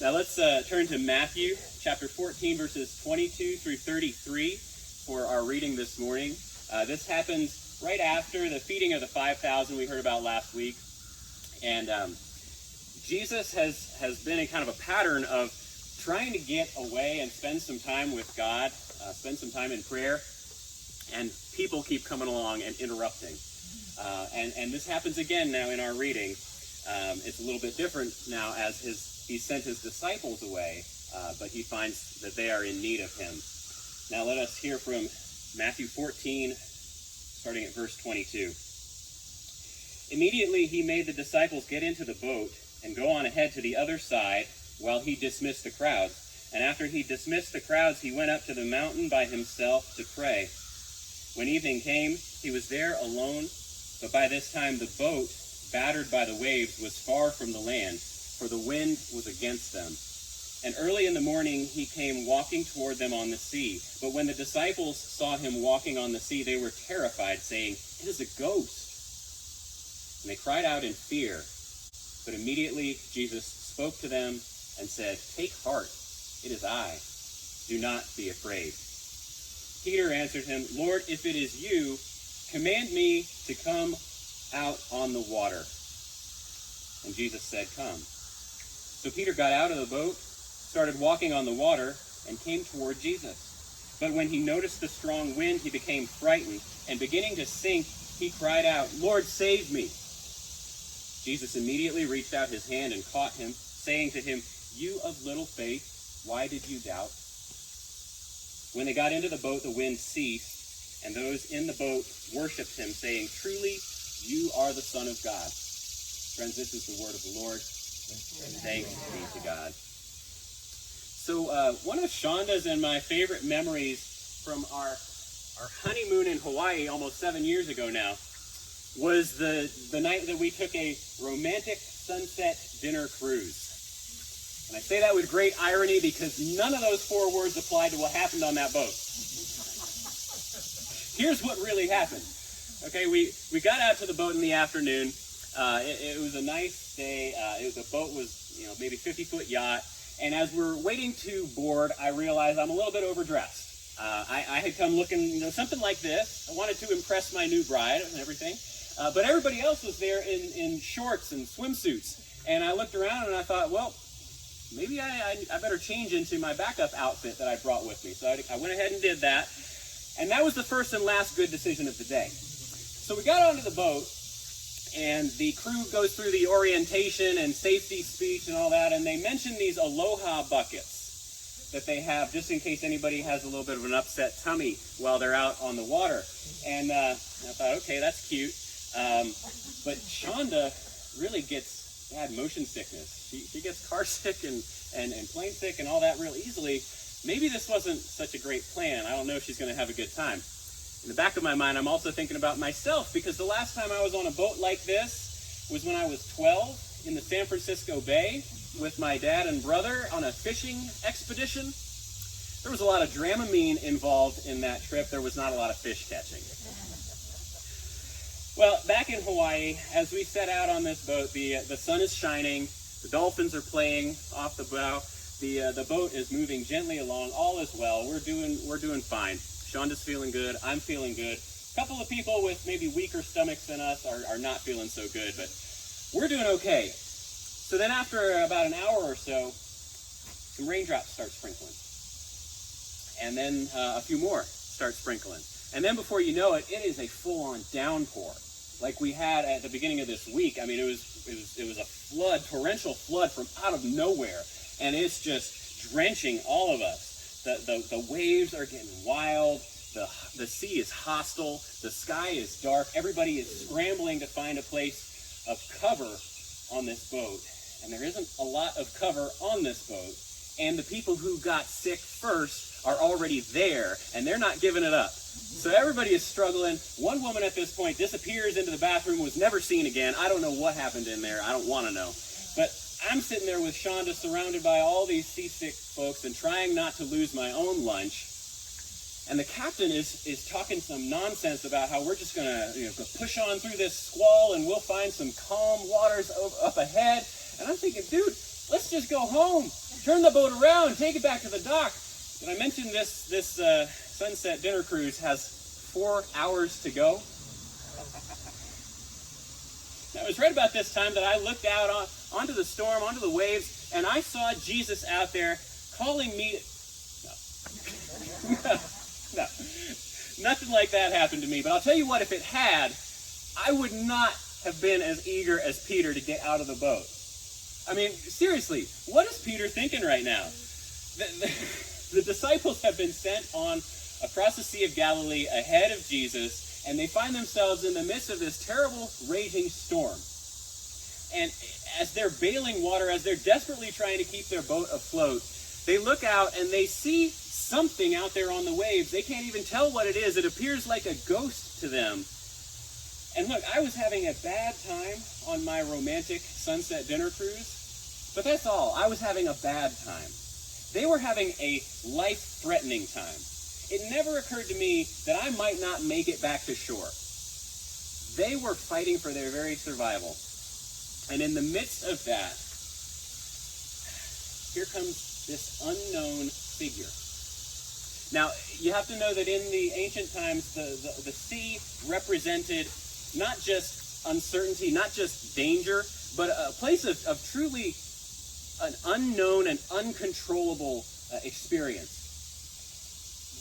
Now let's turn to Matthew chapter 14, verses 22 through 33 for our reading this morning. This happens right after the feeding of the 5,000 we heard about last week. And Jesus has been in kind of a pattern of trying to get away and spend some time with God, spend some time in prayer, and people keep coming along and interrupting. And this happens again now in our reading. It's a little bit different now as he sent his disciples away, but he finds that they are in need of him. Now let us hear from Matthew 14, starting at verse 22. Immediately he made the disciples get into the boat and go on ahead to the other side while he dismissed the crowds. And after he dismissed the crowds, he went up to the mountain by himself to pray. When evening came, he was there alone, but by this time the boat, battered by the waves, was far from the land, for the wind was against them. And early in the morning he came walking toward them on the sea. But when the disciples saw him walking on the sea, they were terrified, saying, "It is a ghost." And they cried out in fear. But immediately Jesus spoke to them and said, "Take heart, it is I. Do not be afraid." Peter answered him, "Lord, if it is you, command me to come out on the water." And Jesus said, "Come." So Peter got out of the boat, started walking on the water, and came toward Jesus. But when he noticed the strong wind, he became frightened, and beginning to sink, he cried out, "Lord, save me." Jesus immediately reached out his hand and caught him, saying to him, "You of little faith, why did you doubt?" When they got into the boat, the wind ceased, and those in the boat worshipped him, saying, "Truly, you are the Son of God." Friends, this is the word of the Lord. Thanks be to God. So one of Shonda's and my favorite memories from our honeymoon in Hawaii almost 7 years ago now was the night that we took a romantic sunset dinner cruise. And I say that with great irony because none of those 4 words applied to what happened on that boat. Here's what really happened. Okay, we got out to the boat in the afternoon. It was a nice day. The boat was, maybe 50-foot yacht. And as we're waiting to board, I realized I'm a little bit overdressed. I had come looking, something like this. I wanted to impress my new bride and everything. But everybody else was there in shorts and swimsuits. And I looked around and I thought, well, maybe I better change into my backup outfit that I brought with me. So I went ahead and did that. And that was the first and last good decision of the day. So we got onto the boat, and the crew goes through the orientation and safety speech and all that, and they mention these aloha buckets that they have just in case anybody has a little bit of an upset tummy while they're out on the water. And I thought, okay, that's cute. But Shonda really gets bad motion sickness. She gets car sick and plane sick and all that real easily. Maybe this wasn't such a great plan. I don't know if she's going to have a good time. In the back of my mind, I'm also thinking about myself, because the last time I was on a boat like this was when I was 12 in the San Francisco Bay with my dad and brother on a fishing expedition. There was a lot of Dramamine involved in that trip. There was not a lot of fish catching. Well, back in Hawaii, as we set out on this boat, the sun is shining, the dolphins are playing off the bow, the boat is moving gently along, all is well, we're doing fine. Shonda's feeling good, I'm feeling good. A couple of people with maybe weaker stomachs than us are not feeling so good, but we're doing okay. So then after about an hour or so, some raindrops start sprinkling. And then a few more start sprinkling. And then before you know it, it is a full-on downpour, like we had at the beginning of this week. I mean, it was a flood, torrential flood from out of nowhere, and it's just drenching all of us. The waves are getting wild. The sea is hostile. The sky is dark. Everybody is scrambling to find a place of cover on this boat, and there isn't a lot of cover on this boat. And the people who got sick first are already there, and they're not giving it up. So everybody is struggling. One woman at this point disappears into the bathroom, was never seen again. I don't know what happened in there. I don't want to know. But I'm sitting there with Shonda surrounded by all these seasick folks and trying not to lose my own lunch. And the captain is talking some nonsense about how we're just going to push on through this squall and we'll find some calm waters up ahead. And I'm thinking, dude, let's just go home. Turn the boat around, take it back to the dock. Did I mention this sunset dinner cruise has 4 hours to go? Now, it was right about this time that I looked out onto the storm, onto the waves, and I saw Jesus out there calling me. No, nothing like that happened to me. But I'll tell you what, if it had, I would not have been as eager as Peter to get out of the boat. I mean, seriously, what is Peter thinking right now? The disciples have been sent on across the Sea of Galilee ahead of Jesus, and they find themselves in the midst of this terrible, raging storm. And as they're bailing water, as they're desperately trying to keep their boat afloat, they look out and they see something out there on the waves. They can't even tell what it is. It appears like a ghost to them. And look, I was having a bad time on my romantic sunset dinner cruise, but that's all. I was having a bad time. They were having a life-threatening time. It never occurred to me that I might not make it back to shore. They were fighting for their very survival. And in the midst of that, here comes this unknown figure. Now, you have to know that in the ancient times, the sea represented not just uncertainty, not just danger, but a place of truly an unknown and uncontrollable experience.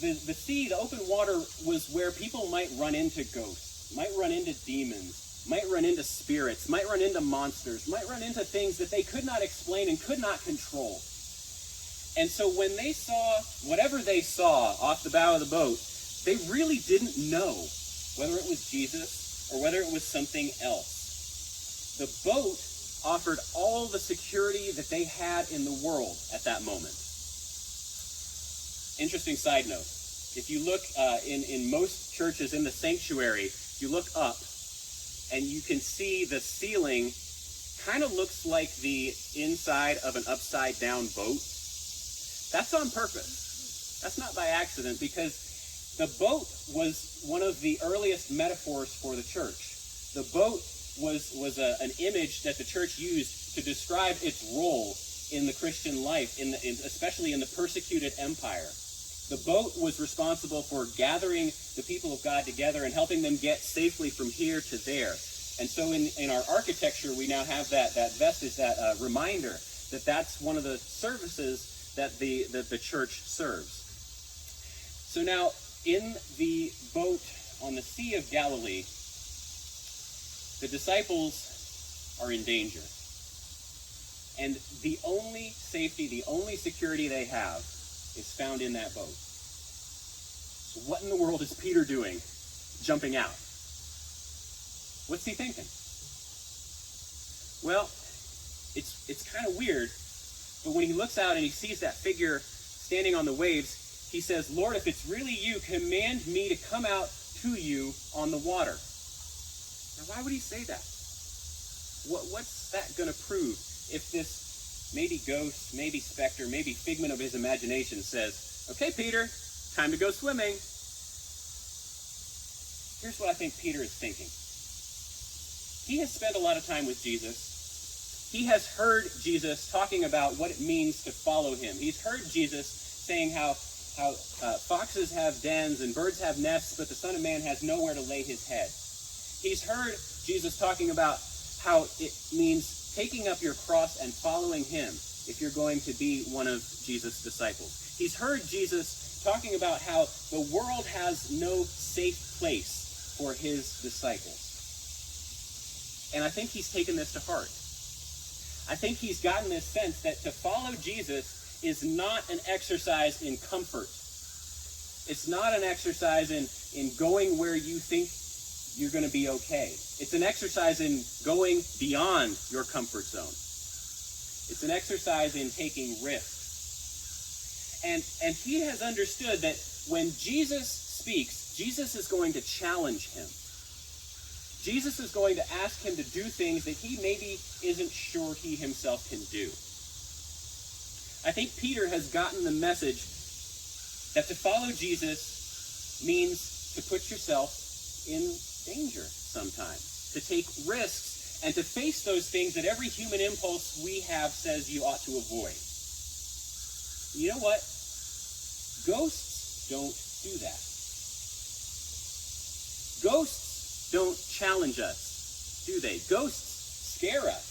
The sea, the open water, was where people might run into ghosts, might run into demons, might run into spirits, might run into monsters, might run into things that they could not explain and could not control. And so when they saw whatever they saw off the bow of the boat, they really didn't know whether it was Jesus or whether it was something else. The boat offered all the security that they had in the world at that moment. Interesting side note. If you look in most churches in the sanctuary, you look up and you can see the ceiling kind of looks like the inside of an upside down boat. That's on purpose. That's not by accident, because the boat was one of the earliest metaphors for the church. The boat was an image that the church used to describe its role in the Christian life, especially in the persecuted empire. The boat was responsible for gathering the people of God together and helping them get safely from here to there. And so in our architecture, we now have that vestige, that reminder that that's one of the services that the church serves. So now, in the boat on the Sea of Galilee, the disciples are in danger. And the only safety, the only security they have is found in that boat. So what in the world is Peter doing, jumping out? What's he thinking? Well, it's kind of weird, but when he looks out and he sees that figure standing on the waves, he says, "Lord, if it's really you, command me to come out to you on the water." Now, why would he say that? What's that going to prove if this maybe ghost, maybe specter, maybe figment of his imagination says, "Okay, Peter, time to go swimming"? Here's what I think Peter is thinking. He has spent a lot of time with Jesus. He has heard Jesus talking about what it means to follow him. He's heard Jesus saying how foxes have dens and birds have nests, but the Son of Man has nowhere to lay his head. He's heard Jesus talking about how it means taking up your cross and following him if you're going to be one of Jesus' disciples. He's heard Jesus talking about how the world has no safe place for his disciples. And I think he's taken this to heart. I think he's gotten this sense that to follow Jesus is not an exercise in comfort. It's not an exercise in going where you think you're going to be okay. It's an exercise in going beyond your comfort zone. It's an exercise in taking risks. And he has understood that when Jesus speaks, Jesus is going to challenge him. Jesus is going to ask him to do things that he maybe isn't sure he himself can do. I think Peter has gotten the message that to follow Jesus means to put yourself in danger sometimes, to take risks and to face those things that every human impulse we have says you ought to avoid. You know what? Ghosts don't do that. Ghosts don't challenge us, do they? Ghosts scare us.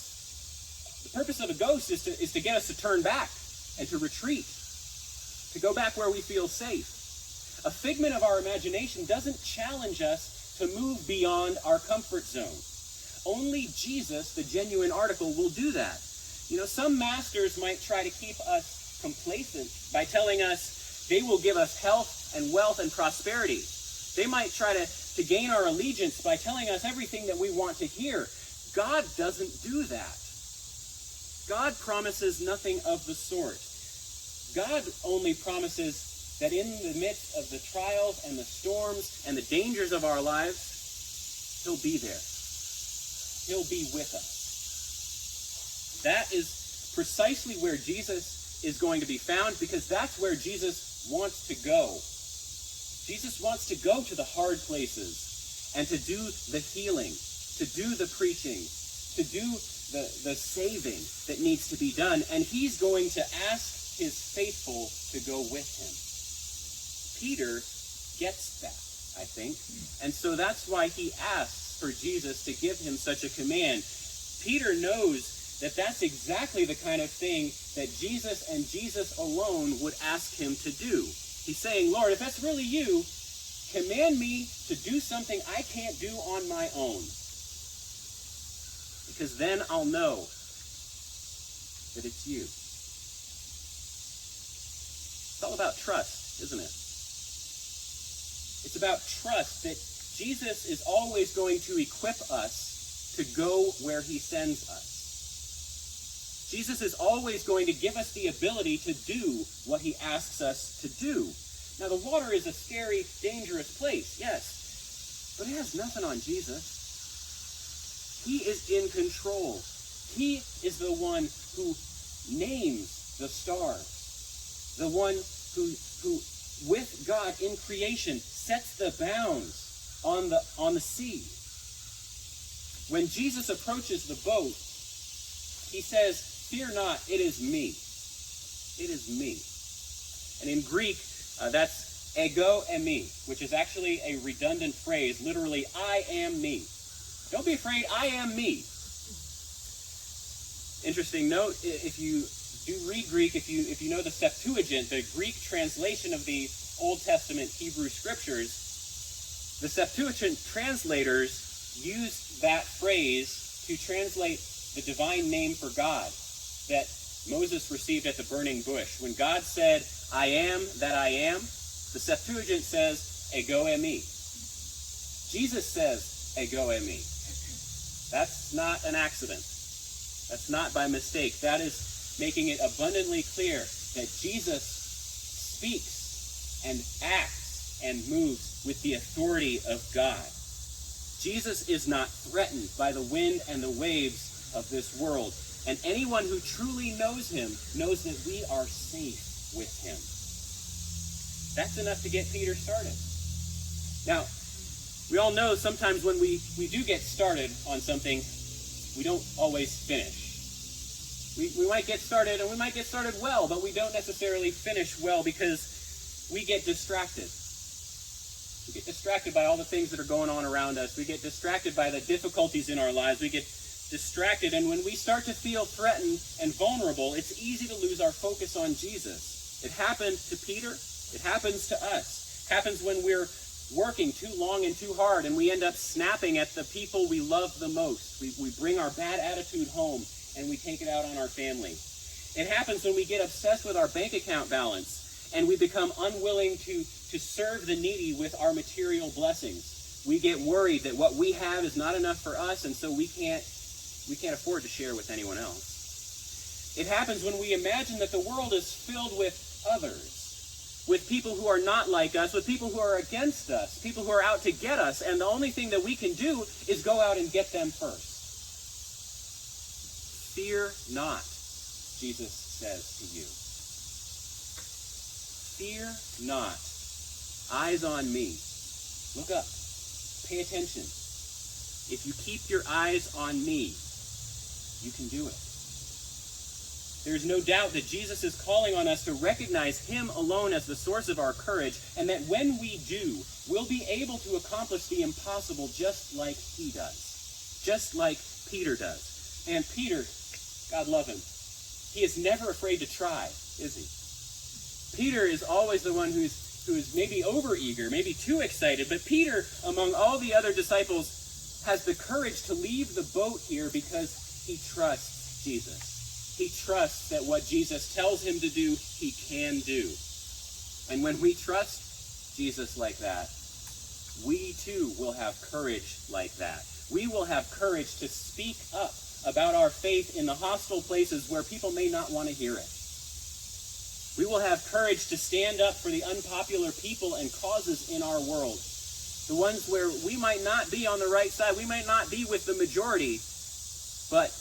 The purpose of a ghost is to get us to turn back and to retreat, to go back where we feel safe. A figment of our imagination doesn't challenge us to move beyond our comfort zone. Only Jesus, the genuine article, will do that. You know, some masters might try to keep us complacent by telling us they will give us health and wealth and prosperity. They might try to gain our allegiance by telling us everything that we want to hear. God doesn't do that. God promises nothing of the sort. God only promises that in the midst of the trials and the storms and the dangers of our lives, he'll be there. He'll be with us. That is precisely where Jesus is going to be found, because that's where Jesus wants to go. Jesus wants to go to the hard places and to do the healing, to do the preaching, to do the saving that needs to be done. And he's going to ask his faithful to go with him. Peter gets that, I think. And so that's why he asks for Jesus to give him such a command. Peter knows that that's exactly the kind of thing that Jesus and Jesus alone would ask him to do. He's saying, Lord, if that's really you, command me to do something I can't do on my own. Because then I'll know that it's you. It's all about trust, isn't it? It's about trust that Jesus is always going to equip us to go where he sends us. Jesus is always going to give us the ability to do what he asks us to do. Now, the water is a scary, dangerous place, yes, but it has nothing on Jesus. He is in control. He is the one who names the stars, the one who with God in creation sets the bounds on the sea. When Jesus approaches the boat, he says, "Fear not, it is me. It is me." And in Greek, that's ego eimi, which is actually a redundant phrase, literally, I am me. Don't be afraid, I am me. Interesting note, if you do read Greek, if you know the Septuagint, the Greek translation of the Old Testament Hebrew scriptures, the Septuagint translators used that phrase to translate the divine name for God that Moses received at the burning bush. When God said, I am that I am, the Septuagint says, ego eimi. Jesus says, ego eimi. That's not an accident. That's not by mistake. That is making it abundantly clear that Jesus speaks and acts and moves with the authority of God. Jesus is not threatened by the wind and the waves of this world. And anyone who truly knows him knows that we are safe with him. That's enough to get Peter started. Now, we all know sometimes when we do get started on something, we don't always finish. We might get started, and we might get started well, but we don't necessarily finish well because we get distracted. We get distracted by all the things that are going on around us. We get distracted by the difficulties in our lives. We get distracted, and when we start to feel threatened and vulnerable, it's easy to lose our focus on Jesus. It happened to Peter. It happens to us. It happens when we're working too long and too hard, and we end up snapping at the people we love the most. We bring our bad attitude home, and we take it out on our family. It happens when we get obsessed with our bank account balance, and we become unwilling to serve the needy with our material blessings. We get worried that what we have is not enough for us, and so we can't afford to share with anyone else. It happens when we imagine that the world is filled with others, with people who are not like us, with people who are against us, people who are out to get us, and the only thing that we can do is go out and get them first. Fear not, Jesus says to you. Fear not. Eyes on me. Look up. Pay attention. If you keep your eyes on me, you can do it. There's no doubt that Jesus is calling on us to recognize him alone as the source of our courage, and that when we do, we'll be able to accomplish the impossible just like he does, just like Peter does. And Peter, God love him, he is never afraid to try, is he? Peter is always the one who is maybe overeager, maybe too excited, but Peter, among all the other disciples, has the courage to leave the boat here because he trusts Jesus. He trusts that what Jesus tells him to do, he can do. And when we trust Jesus like that, we too will have courage like that. We will have courage to speak up about our faith in the hostile places where people may not want to hear it. We will have courage to stand up for the unpopular people and causes in our world. The ones where we might not be on the right side, we might not be with the majority, but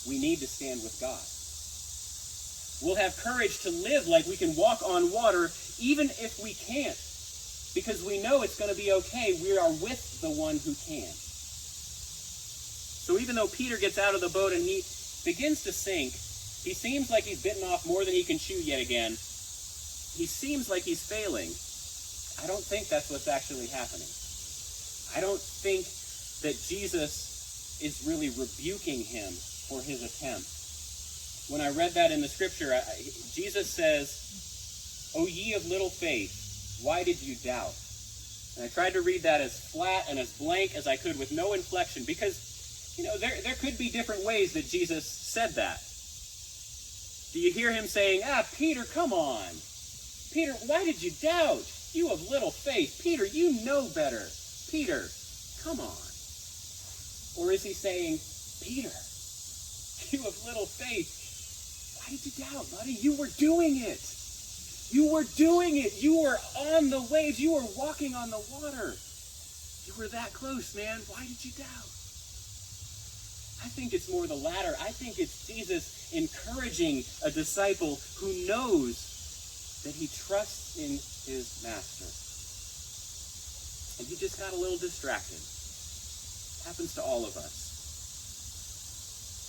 we need to stand with God. We'll have courage to live like we can walk on water, even if we can't, because we know it's going to be okay. We are with the one who can. So even though Peter gets out of the boat and he begins to sink, he seems like he's bitten off more than he can chew yet again. He seems like he's failing. I don't think that's what's actually happening. I don't think that Jesus is really rebuking him for his attempt. When I read that in the scripture, Jesus says, "O ye of little faith, why did you doubt?" And I tried to read that as flat and as blank as I could with no inflection, because, there could be different ways that Jesus said that. Do you hear him saying, Peter, come on. Peter, why did you doubt? You of little faith. Peter, you know better. Peter, come on. Or is he saying, Peter, you of little faith, why did you doubt, buddy? You were doing it. You were doing it. You were on the waves. You were walking on the water. You were that close, man. Why did you doubt? I think it's more the latter. I think it's Jesus encouraging a disciple who knows that he trusts in his master. And he just got a little distracted. Happens to all of us.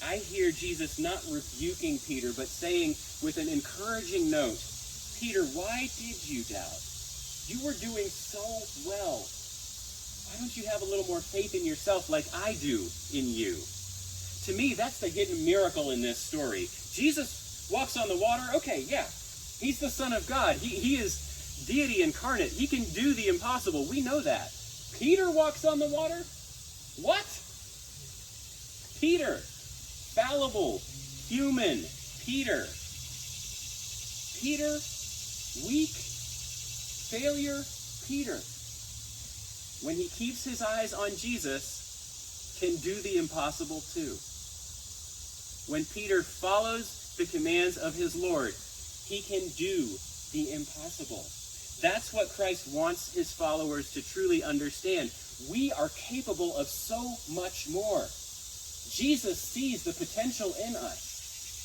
I hear Jesus not rebuking Peter, but saying with an encouraging note, Peter, why did you doubt? You were doing so well. Why don't you have a little more faith in yourself like I do in you? To me, that's the hidden miracle in this story. Jesus walks on the water. Okay, yeah, he's the Son of God. He is deity incarnate. He can do the impossible. We know that. Peter walks on the water? What? Peter, fallible, human, Peter, weak, failure, Peter, when he keeps his eyes on Jesus, can do the impossible too. When Peter follows the commands of his Lord, he can do the impossible. That's what Christ wants his followers to truly understand. We are capable of so much more. Jesus sees the potential in us.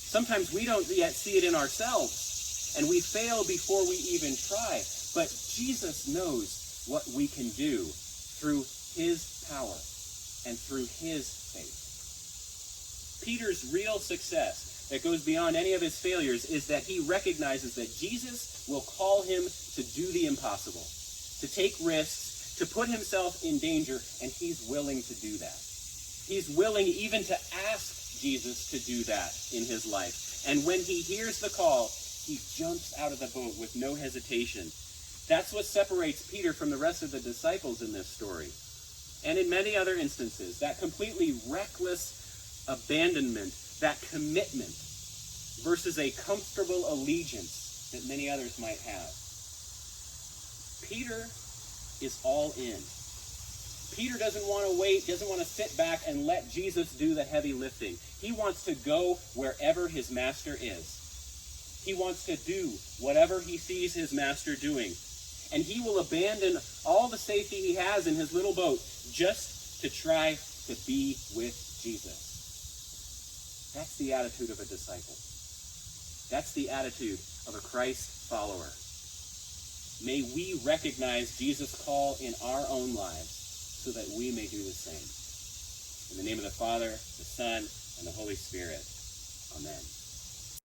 Sometimes we don't yet see it in ourselves, and we fail before we even try. But Jesus knows what we can do through his power and through his faith. Peter's real success that goes beyond any of his failures is that he recognizes that Jesus will call him to do the impossible, to take risks, to put himself in danger, and he's willing to do that. He's willing even to ask Jesus to do that in his life. And when he hears the call, he jumps out of the boat with no hesitation. That's what separates Peter from the rest of the disciples in this story. And in many other instances, that completely reckless abandonment, that commitment, versus a comfortable allegiance that many others might have. Peter is all in. Peter doesn't want to wait, doesn't want to sit back and let Jesus do the heavy lifting. He wants to go wherever his master is. He wants to do whatever he sees his master doing. And he will abandon all the safety he has in his little boat just to try to be with Jesus. That's the attitude of a disciple. That's the attitude of a Christ follower. May we recognize Jesus' call in our own lives so that we may do the same. In the name of the Father, the Son, and the Holy Spirit. Amen.